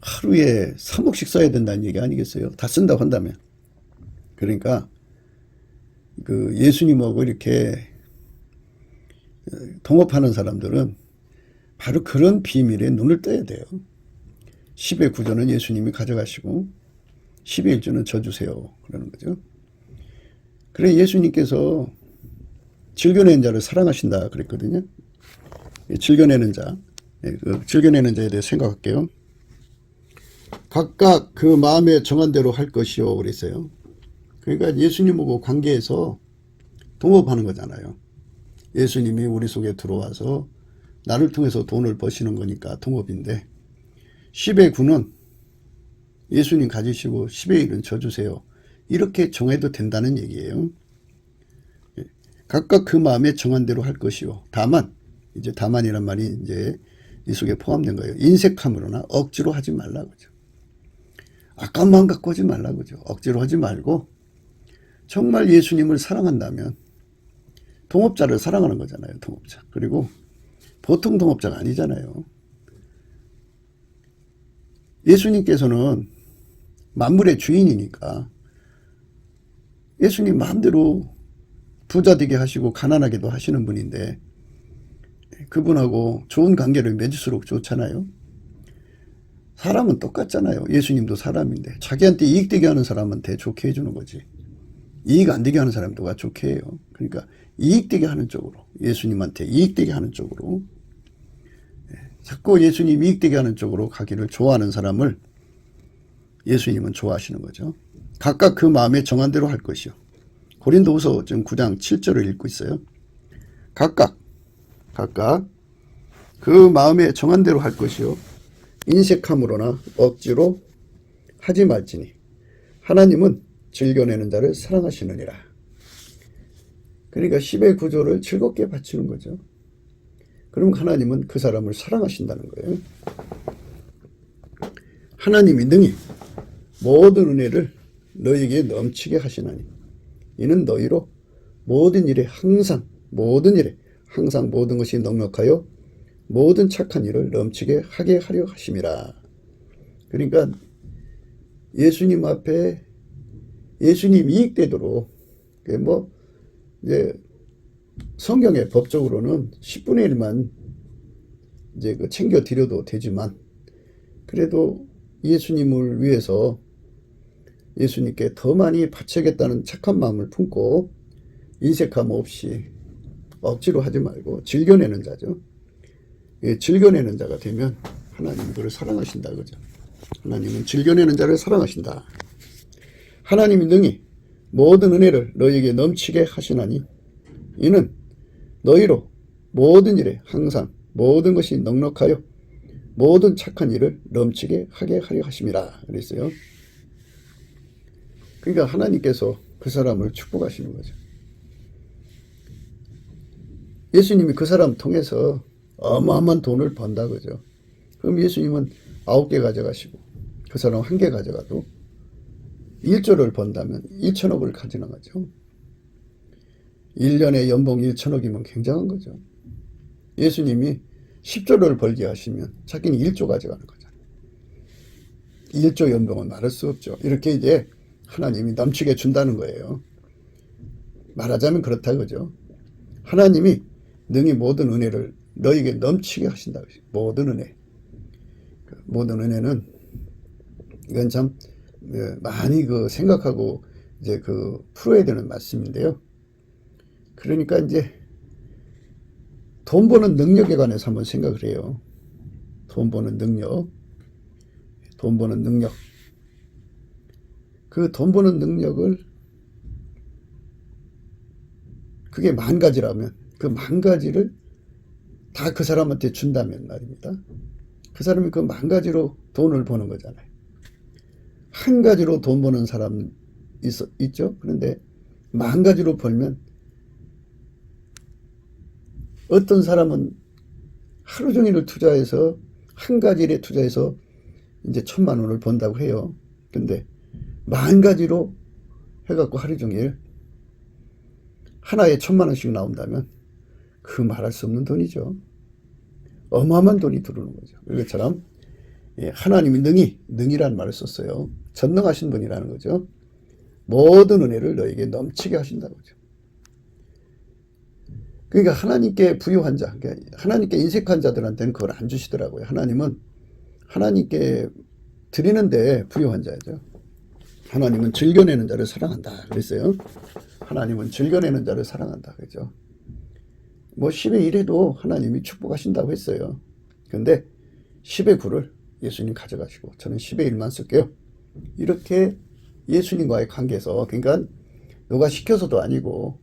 하루에 3억씩 써야 된다는 얘기 아니겠어요? 다 쓴다고 한다면. 그러니까 예수님하고 이렇게 동업하는 사람들은 바로 그런 비밀에 눈을 떠야 돼요. 10의 9조는 예수님이 가져가시고 10의 1조는 저 주세요. 그러는 거죠. 그래 예수님께서 즐겨내는 자를 사랑하신다 그랬거든요. 즐겨내는 자. 즐겨내는 자에 대해 생각할게요. 각각 그 마음에 정한 대로 할 것이요 그랬어요. 그러니까 예수님하고 관계에서 동업하는 거잖아요. 예수님이 우리 속에 들어와서 나를 통해서 돈을 버시는 거니까 동업인데 10의 9는 예수님 가지시고 10의 1은 저 주세요. 이렇게 정해도 된다는 얘기예요. 각각 그 마음에 정한 대로 할 것이요. 다만이란 말이 이제 이 속에 포함된 거예요. 인색함으로나 억지로 하지 말라고죠. 아까운 마음 갖고 하지 말라고죠. 억지로 하지 말고 정말 예수님을 사랑한다면 동업자를 사랑하는 거잖아요. 동업자. 그리고 보통 동업자가 아니잖아요. 예수님께서는 만물의 주인이니까 예수님 마음대로 부자 되게 하시고 가난하게도 하시는 분인데 그분하고 좋은 관계를 맺을수록 좋잖아요. 사람은 똑같잖아요. 예수님도 사람인데 자기한테 이익되게 하는 사람한테 좋게 해주는 거지. 이익 안 되게 하는 사람 누가 좋게 해요. 그러니까 이익되게 하는 쪽으로, 예수님한테 이익되게 하는 쪽으로, 자꾸 예수님 이익되게 하는 쪽으로 가기를 좋아하는 사람을 예수님은 좋아하시는 거죠. 각각 그 마음에 정한 대로 할 것이요. 고린도후서 지금 9장 7절을 읽고 있어요. 각각 그 마음에 정한 대로 할 것이요. 인색함으로나 억지로 하지 말지니 하나님은 즐겨내는 자를 사랑하시느니라. 그러니까 10의 9조를 즐겁게 바치는 거죠. 그럼 하나님은 그 사람을 사랑하신다는 거예요. 하나님이 능히 모든 은혜를 너희에게 넘치게 하시나니 이는 너희로 모든 일에 항상 모든 것이 넉넉하여 모든 착한 일을 넘치게 하게 하려 하심이라. 그러니까 예수님 앞에 예수님 이익되도록 이제 성경에 법적으로는 10분의 1만 이제 그 챙겨 드려도 되지만, 그래도 예수님을 위해서 예수님께 더 많이 바쳐야겠다는 착한 마음을 품고 인색함 없이 억지로 하지 말고 즐겨내는 자죠. 예, 즐겨내는 자가 되면 하나님이 그를 사랑하신다, 그죠? 하나님은 즐겨내는 자를 사랑하신다. 하나님이 능히 모든 은혜를 너희에게 넘치게 하시나니 이는 너희로 모든 일에 항상 모든 것이 넉넉하여 모든 착한 일을 넘치게 하게 하려 하심이라 그랬어요. 그러니까 하나님께서 그 사람을 축복하시는 거죠. 예수님이 그 사람 통해서 어마어마한 돈을 번다, 그죠? 그럼 예수님은 9개 가져가시고 그 사람 1개 가져가도 1조를 번다면 1천억을 가져나가죠. 1년에 연봉 1천억이면 굉장한 거죠. 예수님이 10조를 벌게 하시면 자기는 1조 가져가는 거잖아요. 1조 연봉은 말할 수 없죠. 이렇게 이제 하나님이 넘치게 준다는 거예요. 말하자면 그렇다, 그죠? 하나님이 능히 모든 은혜를 너에게 넘치게 하신다. 모든 은혜. 모든 은혜는 이건 참 많이 생각하고 이제 풀어야 되는 말씀인데요. 그러니까 이제 돈 버는 능력에 관해서 한번 생각을 해요. 돈 버는 능력. 돈 버는 능력. 그 돈 버는 능력을 그게 10,000가지라면 그 10,000가지를 다 그 사람한테 준다면 말입니다. 그 사람이 그 10,000가지로 돈을 버는 거잖아요. 한 가지로 돈 버는 사람 있죠? 그런데 10,000가지로 벌면 어떤 사람은 하루 종일을 투자해서 한 가지 일에 투자해서 이제 1,000만 원을 번다고 해요. 근데 10,000가지로 해갖고 하루 종일 하나에 1,000만 원씩 나온다면 그 말할 수 없는 돈이죠. 어마어마한 돈이 들어오는 거죠. 이것처럼 하나님이 능이라는 말을 썼어요. 전능하신 분이라는 거죠. 모든 은혜를 너에게 넘치게 하신다는 거죠. 그러니까 하나님께 부유한 자, 하나님께 인색한 자들한테는 그걸 안 주시더라고요. 하나님은 하나님께 드리는데 부유한 자죠. 하나님은 즐겨내는 자를 사랑한다 그랬어요. 하나님은 즐겨내는 자를 사랑한다 그죠. 뭐 10의 1에도 하나님이 축복하신다고 했어요. 그런데 10의 9를 예수님 가져가시고 저는 10의 1만 쓸게요. 이렇게 예수님과의 관계에서, 그러니까 누가 시켜서도 아니고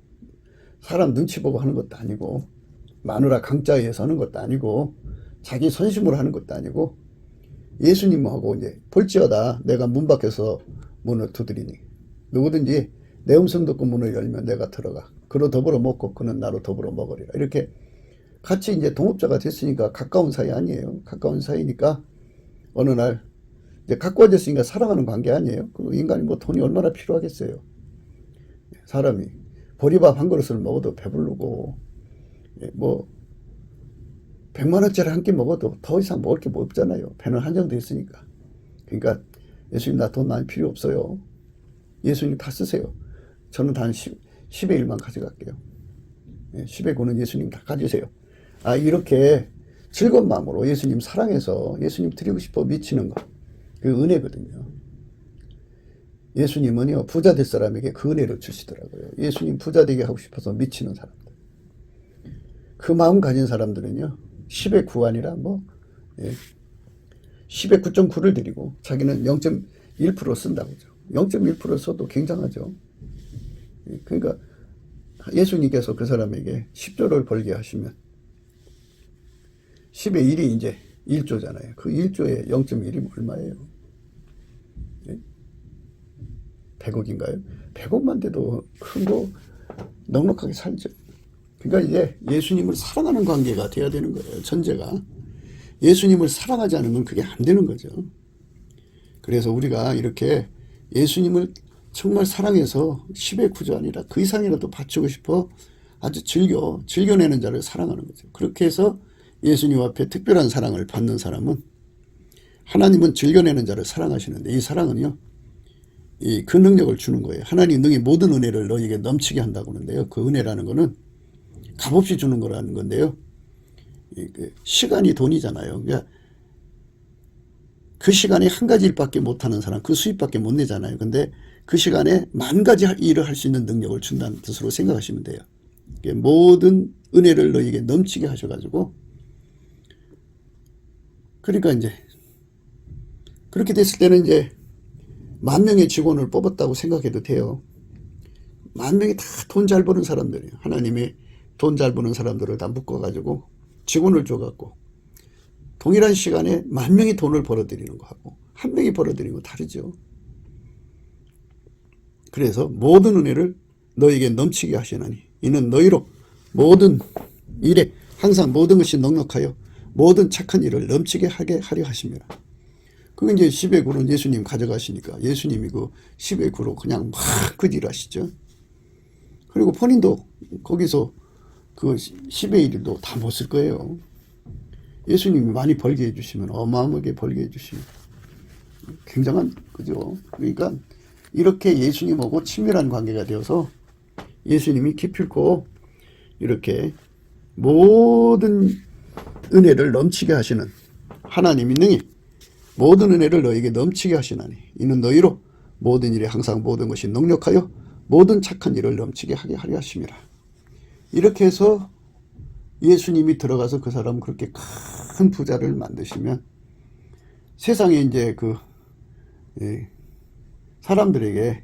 사람 눈치 보고 하는 것도 아니고 마누라 강자에 의해서 하는 것도 아니고 자기 선심으로 하는 것도 아니고 예수님하고 이제 볼지어다 내가 문 밖에서 문을 두드리니 누구든지 내 음성 듣고 문을 열면 내가 들어가 그로 더불어 먹고 그는 나로 더불어 먹으리라. 이렇게 같이 이제 동업자가 됐으니까 가까운 사이 아니에요. 가까운 사이니까 어느 날 이제 가까워졌으니까 사랑하는 관계 아니에요. 그 인간이 뭐 돈이 얼마나 필요하겠어요. 사람이 보리밥 한 그릇을 먹어도 배부르고 뭐 100만 원짜리 한 끼 먹어도 더 이상 먹을 게 뭐 없잖아요. 배는 한정돼 있으니까. 그러니까 예수님 나 돈 많이 필요 없어요. 예수님 다 쓰세요. 저는 단 10의 1만 가져갈게요. 10의 9는 예수님 다 가지세요. 이렇게 즐거운 마음으로 예수님 사랑해서 예수님 드리고 싶어 미치는 거. 그 은혜거든요. 예수님은요, 부자 될 사람에게 그 은혜를 주시더라고요. 예수님 부자 되게 하고 싶어서 미치는 사람들. 그 마음 가진 사람들은요, 10의 9 아니라 10의 9.9를 드리고 자기는 0.1% 쓴다고 하죠. 0.1% 써도 굉장하죠. 그러니까 예수님께서 그 사람에게 10조를 벌게 하시면 10의 1이 이제 1조잖아요. 그 1조에 0.1이면 얼마예요? 100억인가요? 100억만 돼도 큰 거 넉넉하게 살죠. 그러니까 이제 예수님을 사랑하는 관계가 돼야 되는 거예요. 전제가. 예수님을 사랑하지 않으면 그게 안 되는 거죠. 그래서 우리가 이렇게 예수님을 정말 사랑해서 10의 9조 아니라 그 이상이라도 바치고 싶어 아주 즐겨내는 자를 사랑하는 거죠. 그렇게 해서 예수님 앞에 특별한 사랑을 받는 사람은 하나님은 즐겨내는 자를 사랑하시는데 이 사랑은요, 그 능력을 주는 거예요. 하나님 능히 모든 은혜를 너에게 넘치게 한다고 하는데요. 그 은혜라는 거는 값없이 주는 거라는 건데요. 시간이 돈이잖아요. 그러니까 그 시간에 한 가지 일밖에 못하는 사람, 그 수입밖에 못 내잖아요. 근데 그 시간에 만 가지 일을 할 수 있는 능력을 준다는 뜻으로 생각하시면 돼요. 모든 은혜를 너에게 넘치게 하셔가지고, 그러니까 이제 그렇게 됐을 때는 이제 10,000명의 직원을 뽑았다고 생각해도 돼요. 10,000명이 다 돈 잘 버는 사람들이에요. 하나님이 돈 잘 버는 사람들을 다 묶어가지고 직원을 줘갖고 동일한 시간에 10,000명이 돈을 벌어들이는 거하고 한 명이 벌어들이는 거 다르죠. 그래서 모든 은혜를 너에게 넘치게 하시나니 이는 너희로 모든 일에 항상 모든 것이 넉넉하여 모든 착한 일을 넘치게 하게 하려 하십니다. 그게 이제 10의 9는 예수님 가져가시니까 예수님이 그 10의 9로 그냥 막 그 일을 하시죠. 그리고 본인도 거기서 그 10의 1도 다 못 쓸 거예요. 예수님이 많이 벌게 해주시면, 어마어마하게 벌게 해주시면 굉장한, 그죠? 그러니까 이렇게 예수님하고 친밀한 관계가 되어서 예수님이 기필코 이렇게 모든 은혜를 넘치게 하시는 하나님이 능히 모든 은혜를 너에게 넘치게 하시나니 이는 너희로 모든 일에 항상 모든 것이 넉넉하여 모든 착한 일을 넘치게 하게 하려 하심이라. 이렇게 해서 예수님이 들어가서 그 사람 그렇게 큰 부자를 만드시면 세상에 이제 사람들에게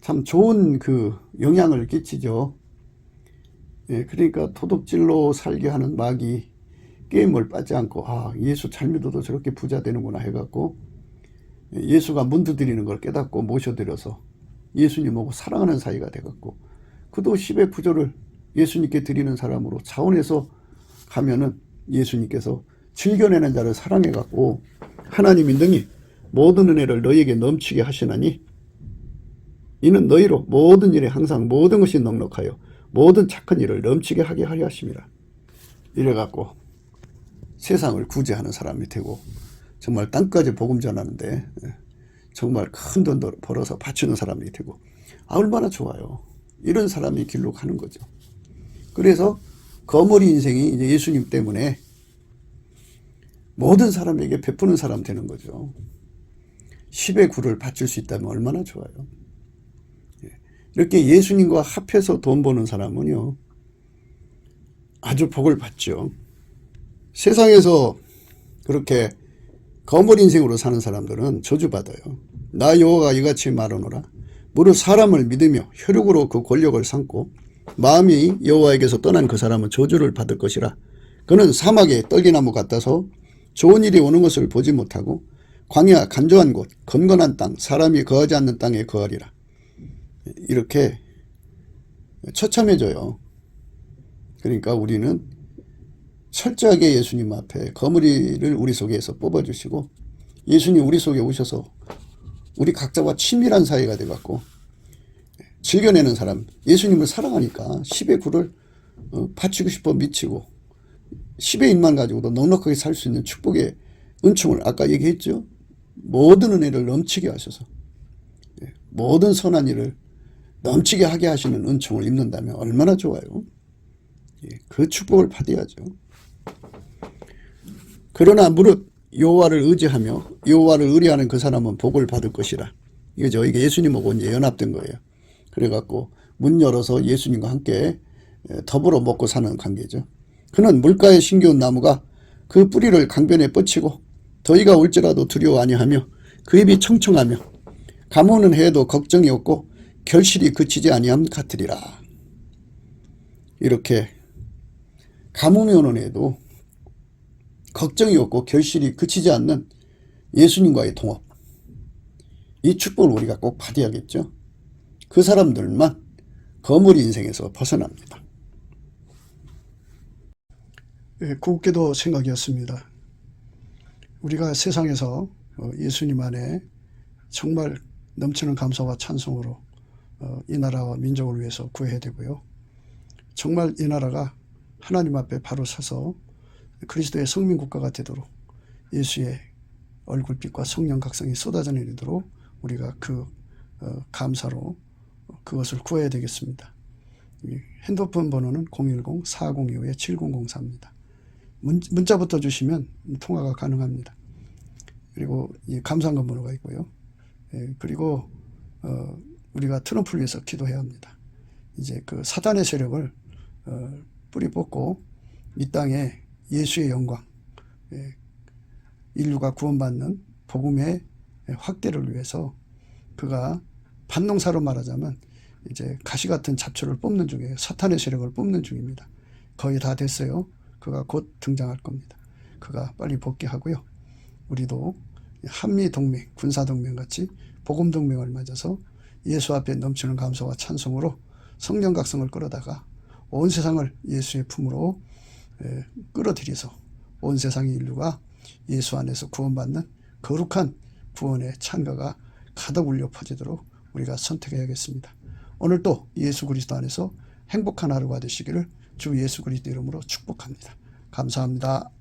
참 좋은 그 영향을 끼치죠. 그러니까 도둑질로 살게 하는 마귀 게임을 빠지 않고 예수 잘 믿어도 저렇게 부자 되는구나 해갖고 예수가 문두드리는 걸 깨닫고 모셔드려서 예수님하고 사랑하는 사이가 돼갖고 그도 10의 부조를 예수님께 드리는 사람으로 차원에서 가면은 예수님께서 즐겨내는 자를 사랑해갖고 하나님이 능히 모든 은혜를 너희에게 넘치게 하시나니 이는 너희로 모든 일에 항상 모든 것이 넉넉하여 모든 착한 일을 넘치게 하게 하려 하심이라. 이래갖고 세상을 구제하는 사람이 되고 정말 땅까지 복음 전하는데 정말 큰 돈 벌어서 바치는 사람이 되고 얼마나 좋아요. 이런 사람이 길로 가는 거죠. 그래서 거머리 인생이 이제 예수님 때문에 모든 사람에게 베푸는 사람 되는 거죠. 10의 9를 바칠 수 있다면 얼마나 좋아요. 이렇게 예수님과 합해서 돈 버는 사람은요 아주 복을 받죠. 세상에서 그렇게 거물 인생으로 사는 사람들은 저주받아요. 나 여호와가 이같이 말하노라. 무릇 사람을 믿으며 혈육으로 그 권력을 삼고 마음이 여호와에게서 떠난 그 사람은 저주를 받을 것이라. 그는 사막의 떨기나무 같아서 좋은 일이 오는 것을 보지 못하고 광야 간조한 곳 건건한 땅 사람이 거하지 않는 땅에 거하리라. 이렇게 처참해져요. 그러니까 우리는 철저하게 예수님 앞에 거머리를 우리 속에서 뽑아주시고 예수님 우리 속에 오셔서 우리 각자와 친밀한 사이가 돼갖고 즐겨내는 사람, 예수님을 사랑하니까 10의 9를 바치고 싶어 미치고 10의 1만 가지고도 넉넉하게 살 수 있는 축복의 은총을 아까 얘기했죠. 모든 은혜를 넘치게 하셔서 모든 선한 일을 넘치게 하게 하시는 은총을 입는다면 얼마나 좋아요. 그 축복을 받아야죠. 그러나 무릇 여호와를 의지하며 여호와를 의뢰하는 그 사람은 복을 받을 것이라. 이거죠. 이게 예수님하고 이제 연합된 거예요. 그래갖고 문 열어서 예수님과 함께 더불어 먹고 사는 관계죠. 그는 물가에 심겨운 나무가 그 뿌리를 강변에 뻗치고 더위가 올지라도 두려워 아니하며 그 입이 청청하며 가뭄은 해도 걱정이 없고 결실이 그치지 아니함 같으리라. 이렇게 가뭄이 오는 해도 걱정이 없고 결실이 그치지 않는 예수님과의 동업, 이 축복을 우리가 꼭 받아야겠죠. 그 사람들만 거물 인생에서 벗어납니다. 곱게도 생각이었습니다. 우리가 세상에서 예수님 안에 정말 넘치는 감사와 찬송으로 이 나라와 민족을 위해서 구해야 되고요. 정말 이 나라가 하나님 앞에 바로 서서 그리스도의 성민국가가 되도록 예수의 얼굴빛과 성령 각성이 쏟아져 내리도록 우리가 그 감사로 그것을 구해야 되겠습니다. 핸드폰 번호는 010-4025-7004입니다. 문자부터 주시면 통화가 가능합니다. 그리고 이 감사한금 번호가 있고요. 그리고 우리가 트럼프를 위해서 기도해야 합니다. 이제 그 사단의 세력을 뿌리 뽑고 이 땅에 예수의 영광, 인류가 구원받는 복음의 확대를 위해서 그가 반농사로 말하자면 이제 가시 같은 잡초를 뽑는 중이에요. 사탄의 세력을 뽑는 중입니다. 거의 다 됐어요. 그가 곧 등장할 겁니다. 그가 빨리 복귀하고요. 우리도 한미동맹, 군사동맹 같이 복음동맹을 맺어서 예수 앞에 넘치는 감사와 찬송으로 성령 각성을 끌어다가 온 세상을 예수의 품으로 끌어들여서 온 세상의 인류가 예수 안에서 구원받는 거룩한 구원의 찬가가 가득 울려 퍼지도록 우리가 선택해야겠습니다. 오늘도 예수 그리스도 안에서 행복한 하루가 되시기를 주 예수 그리스도 이름으로 축복합니다. 감사합니다.